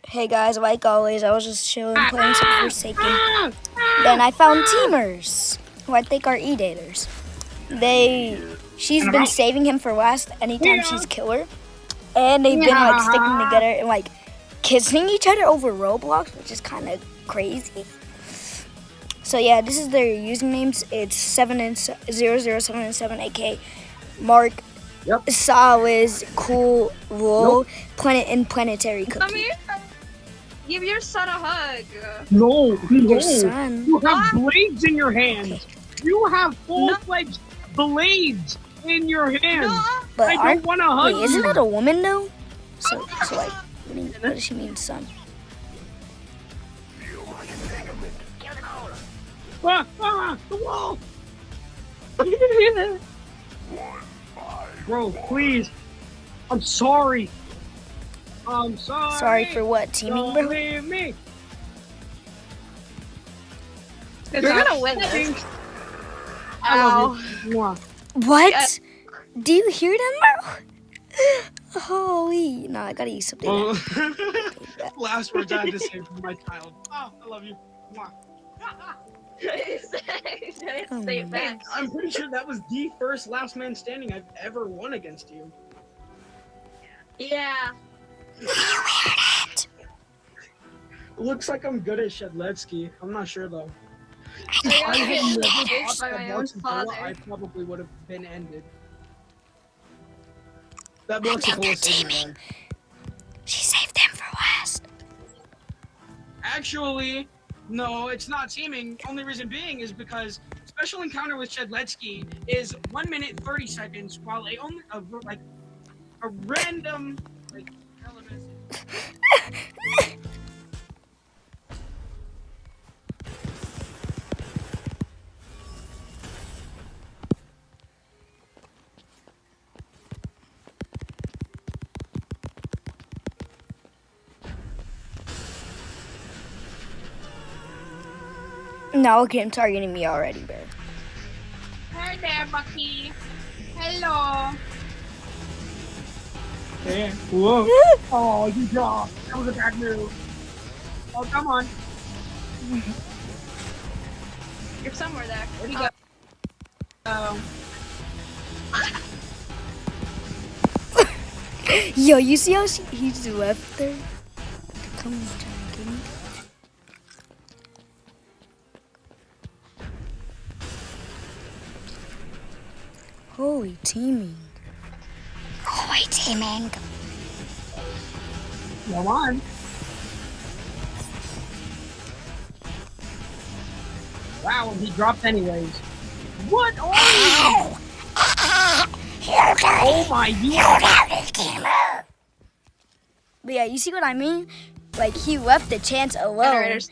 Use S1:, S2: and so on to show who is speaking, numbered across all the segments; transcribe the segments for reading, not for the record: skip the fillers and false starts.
S1: Hey guys, like always, I was just chilling, playing some Forsaken. Then I found teamers, who I think are E-daters. She's been saving him for last anytime she's killer. And they've been like sticking together and like kissing each other over Roblox, which is kind of crazy. So yeah, this is their usernames. It's 007 aka Mark, Sawiz, Cool, Roll, Planet, and Planetary Cookie.
S2: Come here. Give your son a hug.
S3: No.
S1: Your son.
S3: You have blades in your hands. Okay. You have full-fledged blades in your hands.
S2: No.
S1: But
S3: I don't want to hug
S1: wait, isn't that a woman though? So like, what does she mean, son?
S3: The wall! Bro, please. I'm sorry. I'm sorry.
S1: Sorry for what? Teaming, bro?
S3: Don't leave me.
S2: You're gonna win this.
S3: I love you.
S1: What?
S2: Yeah.
S1: Do you hear them, bro? Holy. No, I gotta use something.
S3: Last words I had to say for my child. Oh, I love you. I'm pretty sure that was the first last man standing I've ever won against you.
S2: Yeah.
S1: It.
S3: Looks like I'm good at Shedletsky. I'm not sure though.
S2: I
S3: If I had never
S2: got
S3: lost
S2: by
S3: that
S2: my own
S3: box of cola,
S2: father.
S3: I probably would have been ended. That box of cola saved my life.
S1: She saved them for last.
S3: Actually, no, it's not teaming. Only reason being is because special encounter with Shedletsky is 1 minute 30 seconds, while a random element.
S1: No, okay, I'm targeting me already, bro.
S2: Hi there, Bucky. Hello.
S3: Yeah. Whoa. Oh, you dropped. That was a bad move. Oh, come on.
S2: You're somewhere there.
S3: Where'd he go?
S1: Yo, you see how he's left there? Come on, try and get me. Holy teaming. Holy teaming.
S3: Come on. Wow, he dropped anyways. What? Oh, oh my, you are.
S1: But yeah, you see what I mean? Like, he left the chance alone.
S2: Moderators.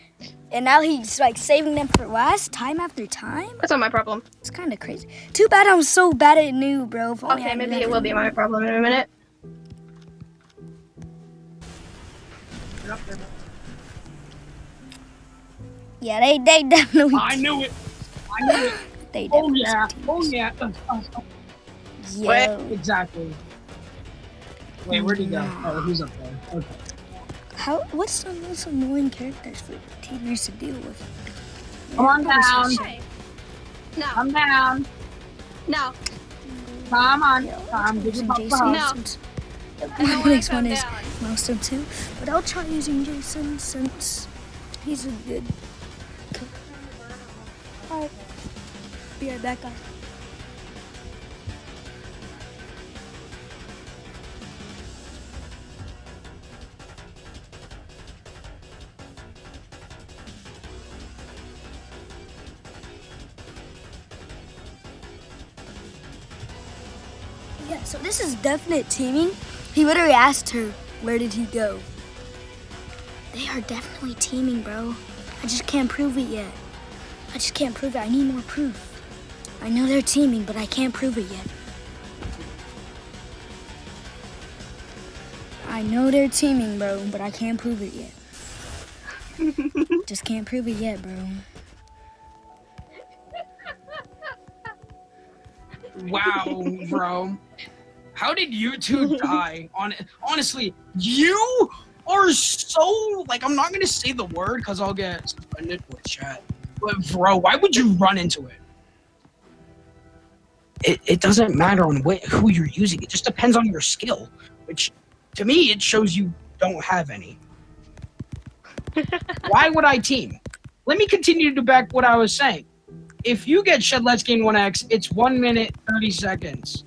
S1: And now he's like saving them for last time after time?
S2: That's not my problem.
S1: It's kind of crazy. Too bad I'm so bad at new, bro. If only
S2: Okay,
S1: I knew
S2: maybe
S1: that
S2: it will be my problem in a minute.
S1: Yeah, they definitely.
S3: I knew it. I knew it.
S1: They
S3: Oh
S1: definitely
S3: yeah.
S1: team.
S3: Oh yeah.
S1: Yo.
S3: Exactly. Wait, where'd he go? Oh, he's up there. Okay.
S1: What's some most annoying characters for teamers to deal with?
S3: Come on
S1: Probably some
S3: down.
S1: shit.
S2: No.
S3: Come down.
S2: No.
S3: Come on.
S1: Yeah,
S3: Come, give
S1: using
S3: your
S1: Jason
S3: papa.
S2: No.
S1: since
S2: I don't
S1: the
S2: wanna
S1: next
S2: come
S1: one is
S2: down.
S1: milestone 2, but I'll try using Jason since he's a good. Alright, be right back, guys. Yeah, so this is definite teaming. He literally asked her, where did he go? They are definitely teaming, bro. I just can't prove it yet. I just can't prove it. I need more proof. I know they're teaming, but I can't prove it yet. I know they're teaming, bro, but I can't prove it yet. Just can't prove it yet, bro.
S3: Wow, bro. How did you two die? Honestly, you are so, like, I'm not gonna say the word because I'll get suspended with chat. But bro, why would you run into it? It doesn't matter on who you're using. It just depends on your skill, which to me it shows you don't have any. Why would I team? Let me continue to back what I was saying. If you get Shedletsky in 1x, it's 1 minute 30 seconds.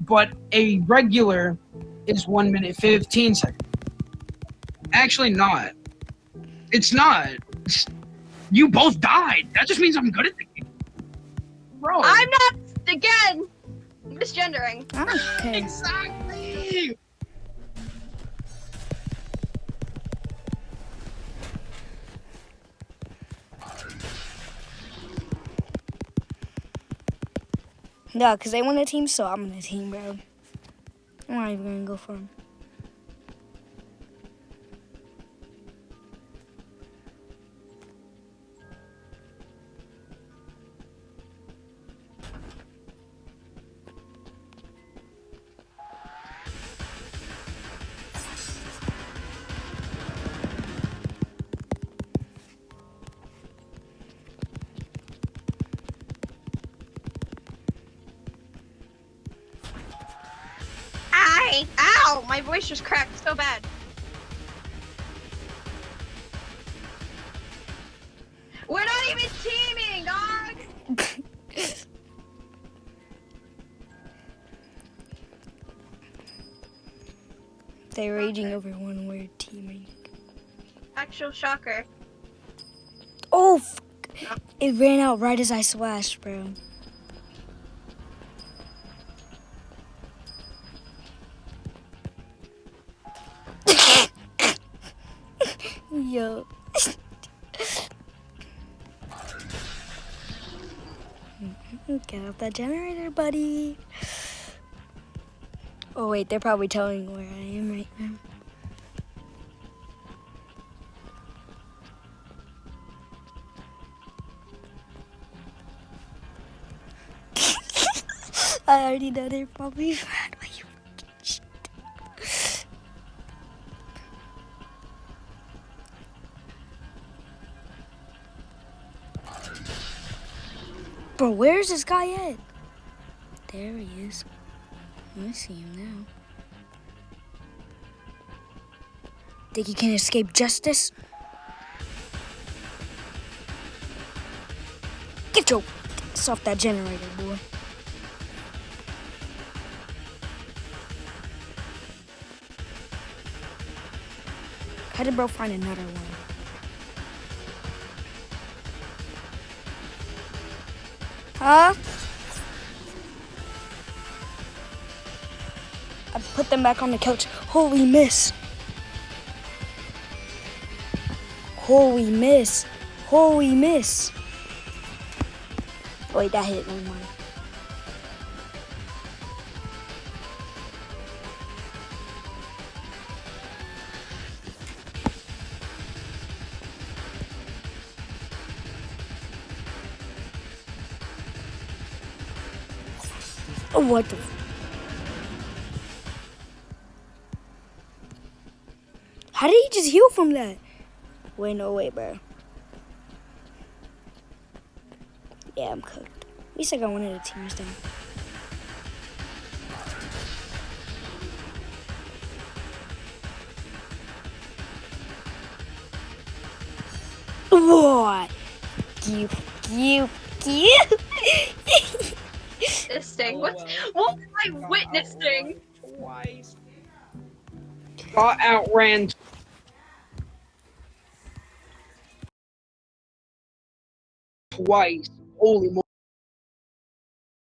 S3: But a regular is 1 minute 15 seconds. Actually not. It's not. You both died. That just means I'm good at the game. Bro.
S2: I'm not, again, misgendering.
S1: Okay.
S3: Exactly.
S1: Yeah, because they want a team, so I'm gonna team, bro. I'm not even gonna go for him.
S2: Ow! My voice just cracked so bad. We're not even teaming, dog!
S1: They're raging over one word teaming.
S2: Actual shocker.
S1: Oh, it ran out right as I splashed, bro. Yo. Get off that generator, buddy. Oh, wait, they're probably telling where I am right now. I already know they're probably mad. Why you fucking shit? Bro, where's this guy at? There he is. I see him now. Think he can escape justice? Get your ass off that generator, boy. How did bro find another one? Huh? I put them back on the couch. Holy miss. Holy miss. Holy miss. Wait, that hit. Never mind. Oh, what the? How did he just heal from that? Wait, no, wait, bro. Yeah, I'm cooked. At least I got one of the teamers down. What? You.
S2: This thing. What am I witnessing?
S3: Twice. Got outran twice. Holy moly.